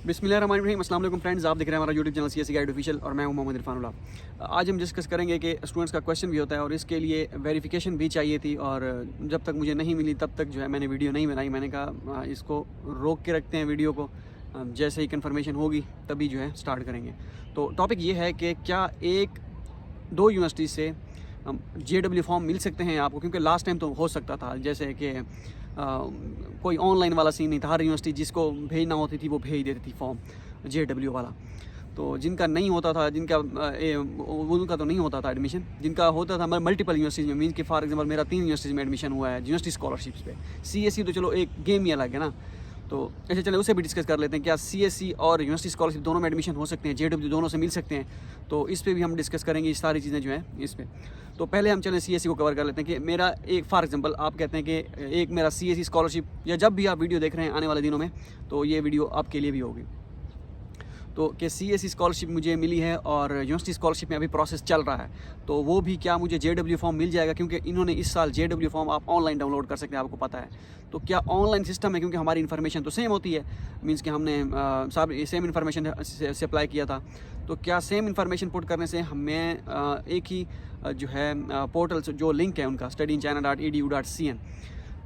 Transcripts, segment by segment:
बिस्मिल्लाहिर्रहमानिर्रहीम। अस्सलाम वालेकुम फ्रेंड्स, आप देख रहे हैं हमारा YouTube channel CSC guide official और मैं हूं मोहम्मद इरफानुल्लाह। आज हम डिस्कस करेंगे कि स्टूडेंट्स का क्वेश्चन भी होता है और इसके लिए वेरिफिकेशन भी चाहिए थी और जब तक मुझे नहीं मिली तब तक जो है मैंने वीडियो नहीं बनाई। मैंने कहा इसको रोक के रखते हैं वीडियो को, जैसे ही कन्फर्मेशन होगी तभी जो है स्टार्ट करेंगे। तो टॉपिक ये है कि क्या एक दो यूनिवर्सिटी से JW फॉर्म मिल सकते हैं आपको, क्योंकि लास्ट टाइम तो हो सकता था जैसे कि कोई ऑनलाइन वाला सीन नहीं था। हर यूनिवर्सिटी जिसको भेजना होती थी वो भेज देती थी फॉर्म JW वाला। तो जिनका नहीं होता था, उनका तो नहीं होता था एडमिशन। जिनका होता था मल्टीपल यूनिवर्सिटीज़ में, मीन्स कि फॉर एग्जांपल मेरा 3 यूनिवर्सिटीज़ में एडमिशन हुआ है यूनिवर्सिटी स्कॉलरशिप्स पे। CSE तो चलो एक गेम ही अलग है ना, तो ऐसे चले उसे भी डिस्कस कर लेते हैं। क्या CSE और यूनिवर्सिटी स्कॉलरशिप दोनों में एडमिशन हो सकते हैं, JW दोनों से मिल सकते हैं? तो इस पे भी हम डिस्कस करेंगे, ये सारी चीज़ें जो हैं इस पे। तो पहले हम चलें CSE को कवर कर लेते हैं कि मेरा एक फॉर एग्जांपल आप कहते हैं कि एक मेरा CSE स्कॉलरशिप, या जब भी आप वीडियो देख रहे हैं आने वाले दिनों में तो ये वीडियो आपके लिए भी होगी। तो कि CSE स्कॉलरशिप मुझे मिली है और यूनिवर्सिटी स्कॉलरशिप में अभी प्रोसेस चल रहा है, तो वो भी क्या मुझे JW फॉर्म मिल जाएगा? क्योंकि इन्होंने इस साल JW फॉर्म आप ऑनलाइन डाउनलोड कर सकते हैं, आपको पता है। तो क्या ऑनलाइन सिस्टम है? क्योंकि हमारी इन्फॉर्मेशन तो सेम होती है, मीन्स कि हमने सब सेम इन्फॉर्मेशन से अप्लाई किया था। तो क्या सेम इन्फॉर्मेशन पुट करने से हमें एक ही जो है पोर्टल जो लिंक है उनका studyinchina.edu.cn,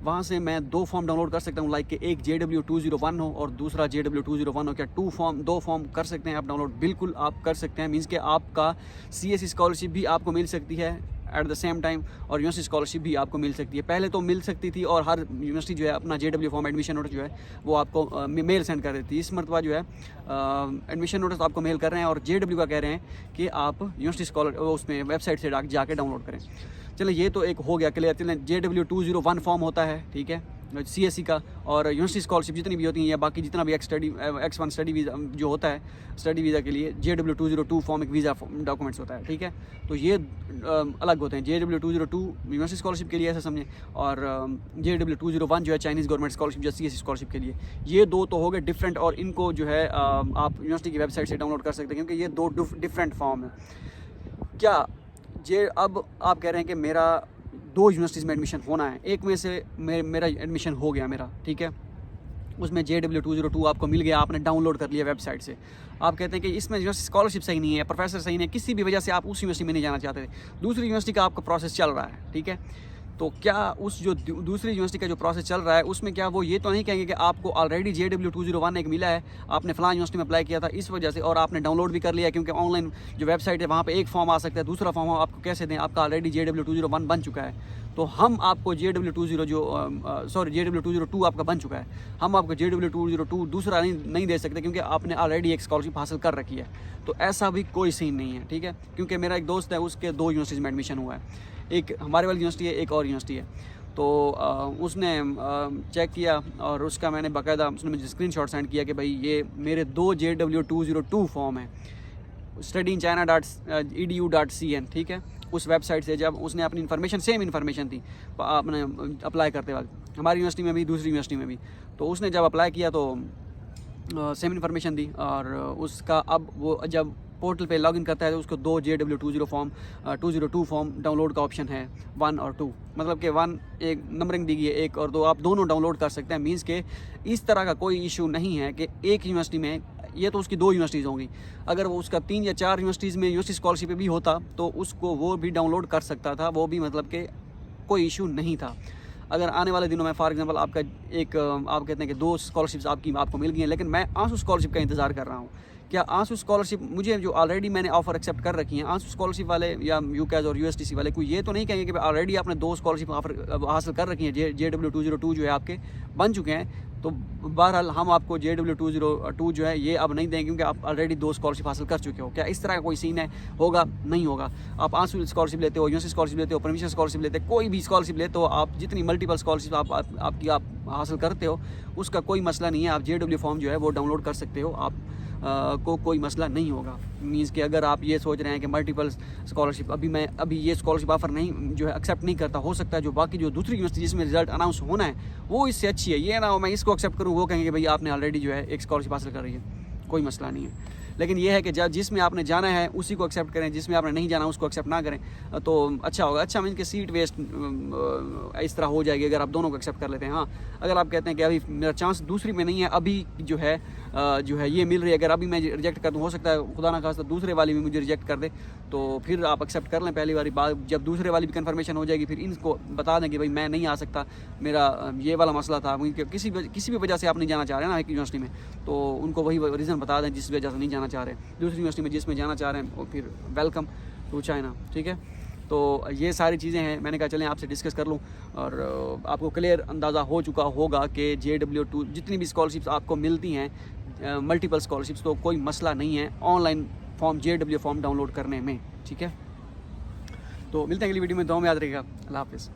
वहाँ से मैं 2 फॉर्म डाउनलोड कर सकता हूँ, लाइक कि एक JW 201 हो और दूसरा JW 201 हो। क्या 2 फॉर्म कर सकते हैं आप डाउनलोड? बिल्कुल आप कर सकते हैं। मीन्स कि आपका CSE स्कॉलरशिप भी आपको मिल सकती है एट द सेम टाइम और यूनिवर्सिटी स्कॉलरशिप भी आपको मिल सकती है। पहले तो मिल सकती थी और हर यूनिवर्सिटी जो है अपना JW फॉर्म एडमिशन नोटिस जो है वो आपको मेल सेंड कर देती है। इस मरतबा जो है एडमिशन नोटिस आपको मेल कर रहे हैं और JW का कह रहे हैं कि आप यूनिवर्सिटी स्कॉलर उसमें वेबसाइट से जाके डाउनलोड करें। चलो ये तो एक हो गया क्लियर। चलें, JW 201 फॉर्म होता है, ठीक है, CSE का, और यूनिवर्सिटी स्कॉलरशिप जितनी भी होती हैं या बाकी जितना भी X1 स्टडी वीज़ा जो होता है, स्टडी वीज़ा के लिए JW 202 फॉर्म एक वीज़ा डॉक्यूमेंट्स होता है, ठीक है। तो ये अलग होते हैं। JW 202 यूनिवर्सिटी स्कॉलरशिप के लिए ऐसा समझें, और JW 201 जो है चाइनीज़ गवर्नमेंट स्कॉलरशिप या CSE स्कॉलरशिप के लिए। ये दो तो हो गए डिफरेंट, और इनको जो है आप यूनिवर्सिटी की वेबसाइट से डाउनलोड कर सकते हैं, क्योंकि ये 2 डिफरेंट फॉर्म है। क्या अब आप कह रहे हैं कि मेरा 2 यूनिवर्सिटीज़ में एडमिशन होना है, एक में से मेरा एडमिशन हो गया मेरा, ठीक है, उसमें JW 202 आपको मिल गया, आपने डाउनलोड कर लिया वेबसाइट से। आप कहते हैं कि इसमें यूनिवर्सिटी स्कॉलरशिप सही नहीं है, प्रोफेसर सही नहीं है, किसी भी वजह से आप उस यूनिवर्सिटी में नहीं जाना चाहते थे, दूसरी यूनिवर्सिटी का आपका प्रोसेस चल रहा है, ठीक है। तो क्या उस जो दूसरी यूनिवर्सिटी का जो प्रोसेस चल रहा है उसमें क्या वो ये तो नहीं कहेंगे कि आपको ऑलरेडी JW 201 एक मिला है, आपने फलां यूनिवर्सिटी में अप्लाई किया था इस वजह से, और आपने डाउनलोड भी कर लिया, क्योंकि ऑनलाइन जो वेबसाइट है वहाँ पे एक फॉर्म आ सकता है, दूसरा फॉर्म आपको कैसे दें, आपका ऑलरेडी JW 201 बन चुका है। तो हम आपको JW 202 आपका बन चुका है, हम आपको JW 202 दूसरा नहीं दे सकते, क्योंकि आपने ऑलरेडी एक स्कॉलरशिप हासिल कर रखी है। तो ऐसा भी कोई सीन नहीं है, ठीक है। क्योंकि मेरा एक दोस्त है, उसके 2 यूनिवर्सिटीज़ में एडमिशन हुआ है, एक हमारे वाली यूनिवर्सिटी है, एक और यूनिवर्सिटी है। तो उसने चेक किया और उसका मैंने बाकायदा, उसने मुझे स्क्रीनशॉट सेंड किया कि भाई ये मेरे 2 JW 202 फॉर्म है studyinchina.edu.cn, ठीक है। उस वेबसाइट से जब उसने अपनी इन्फॉर्मेशन, सेम इन्फॉर्मेशन थी अपने अप्लाई करते वक्त, हमारी यूनिवर्सिटी में भी दूसरी यूनिवर्सिटी में भी, तो उसने जब अप्लाई किया तो सेम इन्फॉर्मेशन दी, और उसका अब वो जब पोर्टल पे लॉगिन करता है तो उसको 2 JW 202 फॉर्म डाउनलोड का ऑप्शन है, 1 और 2, मतलब कि 1 एक नंबरिंग दी गई है, 1 और 2 आप दोनों डाउनलोड कर सकते हैं। मीन्स के इस तरह का कोई इशू नहीं है कि एक यूनिवर्सिटी में, ये तो उसकी 2 यूनिवर्सिटीज़ होंगी, अगर वो उसका 3 या 4 यूनिवर्सिटीज़ में यूनिवर्सिटी स्कॉलरशिप भी होता तो उसको वो भी डाउनलोड कर सकता था, वो भी मतलब कि कोई इशू नहीं था। अगर आने वाले दिनों में फॉर एग्जांपल आपका एक आप कहते हैं कि 2 स्कॉलरशिप्स आपको मिल गई हैं, लेकिन मैं आंसू स्कॉलरशिप का इंतज़ार कर रहा हूँ। क्या आंसू स्कॉलरशिप मुझे, जो ऑलरेडी मैंने ऑफ़र एक्सेप्ट कर रखी हैं, आंसू स्कॉलरशिप वाले या UCAS और USTC वाले, कोई ये तो नहीं कहेंगे कि ऑलरेडी आपने 2 स्कॉलरशिप ऑफर हासिल कर रखी हैं, JW 202 जो है आपके बन चुके हैं, तो बहरहाल हम आपको JW 202 जो है ये अब नहीं देंगे, क्योंकि आप ऑलरेडी 2 स्कॉलरशिप हासिल कर चुके हो। क्या इस तरह का कोई सीन है? होगा? नहीं होगा। आप आंसू स्कॉलरशिप लेते हो, यूनिवर्सिटी स्कॉलरशिप लेते हो, परमिशन स्कॉलरशिप लेते हो, कोई भी स्कॉलरशिप लेते हो आप, जितनी मल्टीपल स्कॉलरशिप आप हासिल करते हो, उसका कोई मसला नहीं है। आप JW फॉर्म जो है वो डाउनलोड कर सकते हो, आप को कोई मसला नहीं होगा। मीन्स कि अगर आप ये सोच रहे हैं कि मल्टीपल स्कॉलरशिप अभी ये स्कॉलरशिप ऑफर नहीं जो है एक्सेप्ट नहीं करता, हो सकता है जो बाकी जो दूसरी यूनिवर्सिटी जिसमें रिजल्ट अनाउंस होना है वो इससे अच्छी है, ये ना हो मैं इसको एक्सेप्ट करूँ, वो कहेंगे भाई आपने ऑलरेडी जो है एक स्कॉलरशिप हासिल कर रही है, कोई मसला नहीं है। लेकिन ये है कि जिसमें आपने जाना है उसी को एक्सेप्ट करें, जिसमें आपने नहीं जाना उसको एक्सेप्ट ना करें, तो अच्छा होगा। अच्छा मीन कि सीट वेस्ट इस तरह हो जाएगी अगर आप दोनों को एक्सेप्ट कर लेते हैं। हाँ, अगर आप कहते हैं कि अभी मेरा चांस दूसरी में नहीं है, अभी जो है जो है ये मिल रही है, अगर अभी मैं रिजेक्ट कर दूँ, हो सकता है खुदा ना खास्ता दूसरे वाली भी मुझे रिजेक्ट कर दे, तो फिर आप एक्सेप्ट कर लें पहली वाली बात। जब दूसरे वाली भी कन्फर्मेशन हो जाएगी फिर इनको बता दें कि भाई मैं नहीं आ सकता, मेरा ये वाला मसला था, किसी भी वजह से आप नहीं जाना चाह रहे हैं ना एक यूनिवर्सिटी में, तो उनको वही रीज़न बता दें जिस वजह से नहीं जाना चाह रहे हैं। दूसरी यूनिवर्सिटी में जिसमें जाना चाह रहे हैं और फिर वेलकम टू चाइना, ठीक है। तो ये सारी चीज़ें हैं, मैंने कहा चलें आपसे डिस्कस कर लूँ, और आपको क्लियर अंदाज़ा हो चुका होगा कि JW2 जितनी भी स्कॉलरशिप्स आपको मिलती हैं, मल्टीपल स्कॉलरशिप्स, तो कोई मसला नहीं है online form JW form download करने में, ठीक है। तो मिलते हैं अगली वीडियो में, दुआ में याद रखिएगा। अल्लाह हाफ़िज़।